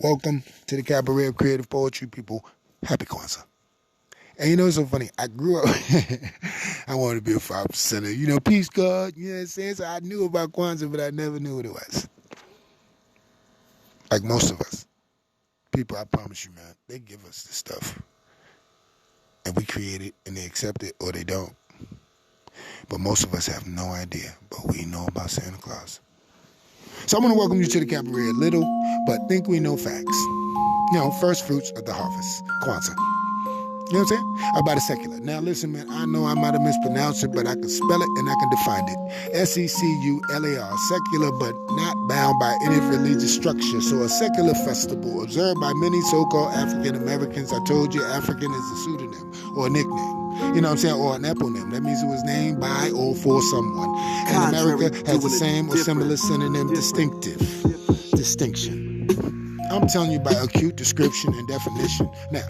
Welcome to the Cabaret of Creative Poetry, people. Happy Kwanzaa. And you know, it's so funny. I grew up, I wanted to be a 5%er. You know, peace, God. You know what I'm saying? So I knew about Kwanzaa, but I never knew what it was. Like most of us. People, I promise you, man, they give us this stuff. And we create it, and they accept it, or they don't. But most of us have no idea. But we know about Santa Claus. So I want to welcome you to the Cabaret, little, but think we know facts. You know, first fruits of the harvest, Kwanzaa. You know what I'm saying? About a secular. Now listen, man, I know I might have mispronounced it, but I can spell it and I can define it. S-E-C-U-L-A-R, secular, but not bound by any religious structure. So a secular festival observed by many so-called African Americans. I told you African is a pseudonym or a nickname. You know what I'm saying? Or an eponym. That means it was named by or for someone. And America has the same or similar synonym, distinction. I'm telling you by acute description and definition. Now,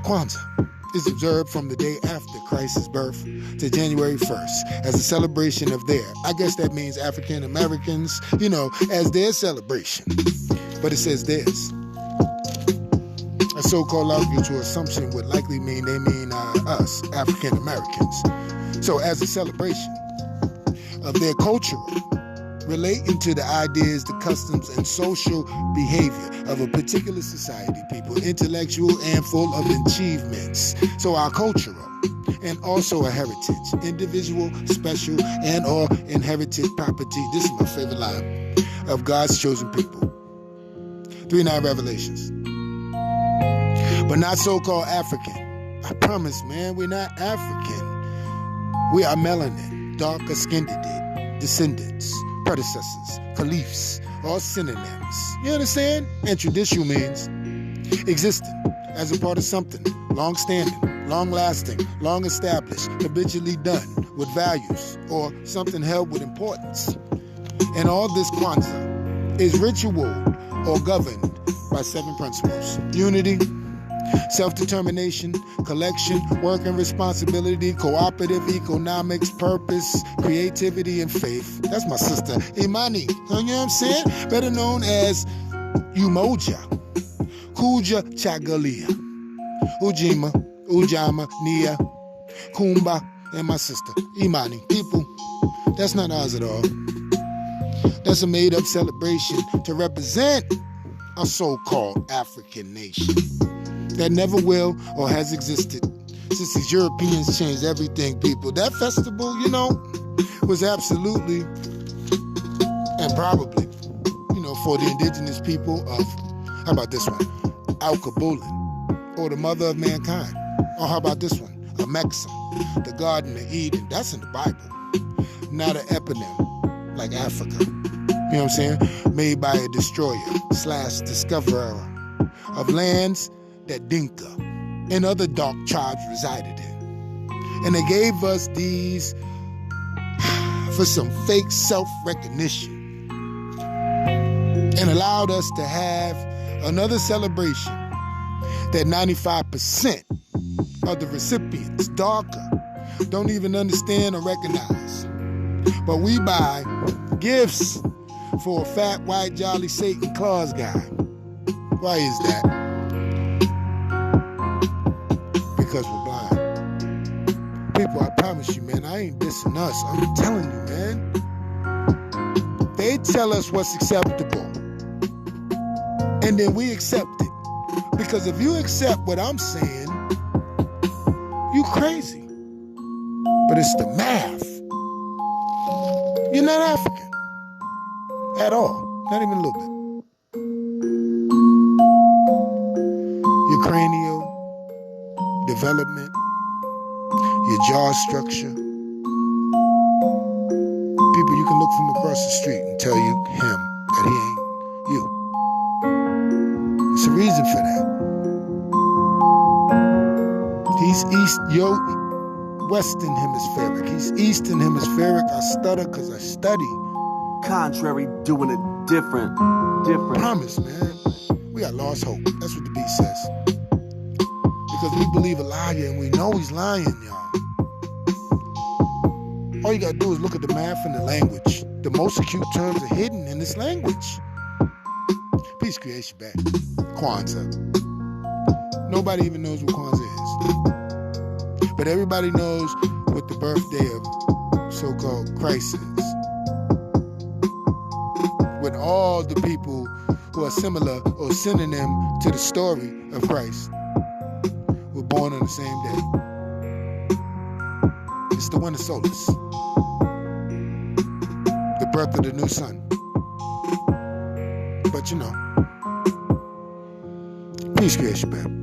Kwanzaa is observed from the day after Christ's birth to January 1st as a celebration of their, I guess that means African Americans, you know, as their celebration. But it says theirs. A so-called logical assumption would likely mean they mean us, African Americans. So as a celebration of their cultural, relating to the ideas, the customs, and social behavior of a particular society, people, intellectual and full of achievements. So our cultural and also a heritage, individual, special, and or inherited property. This is my favorite line of God's chosen people. 3:9 Revelations. But not so-called African. I promise, man, we're not African. We are melanin, darker skinned descendants, predecessors, caliphs, all synonyms. You understand? And traditional means existing as a part of something, long-standing, long-lasting, long-established, habitually done with values, or something held with importance. And all this Kwanzaa is ritual or governed by 7 principles. Unity, self-determination, collection, work and responsibility, cooperative economics, purpose, creativity, and faith. That's my sister, Imani. You know what I'm saying? Better known as Umoja, Kuja Chagalia, Ujima, Ujama, Nia, Kumba, and my sister, Imani. People, that's not ours at all. That's a made-up celebration to represent a so-called African nation that never will or has existed since these Europeans changed everything, people. That festival, you know, was absolutely and probably, you know, for the indigenous people of, how about this one? Al-Kabulin, or the mother of mankind. Or how about this one? A Mexim, the Garden of Eden. That's in the Bible. Not an eponym like Africa. You know what I'm saying? Made by a destroyer / discoverer of lands that Dinka and other dark tribes resided in. And they gave us these for some fake self-recognition and allowed us to have another celebration that 95% of the recipients, darker, don't even understand or recognize. But we buy gifts for a fat, white, jolly Satan Claus guy. Why is that? Because we're blind. People, I promise you, man, I ain't dissing us. I'm telling you, man. They tell us what's acceptable. And then we accept it. Because if you accept what I'm saying, you crazy. But it's the math. You're not African. At all. Not even a little bit. Your cranial development, your jaw structure. People, you can look from across the street and tell him that he ain't you. There's a reason for that. He's Western hemispheric. He's Eastern hemispheric. I stutter because I study. Contrary, doing it different. Promise, man. We got lost hope. That's what the beat says. Because we believe a liar and we know he's lying, y'all. All you gotta do is look at the math and the language. The most acute terms are hidden in this language. Peace, creation back. Kwanzaa. Nobody even knows what Kwanzaa is. But everybody knows what the birthday of so-called Christ is. When all the people who are similar or synonym to the story of Christ were born on the same day. It's the winter solstice, the birth of the new sun. But you know, peace, creation, man.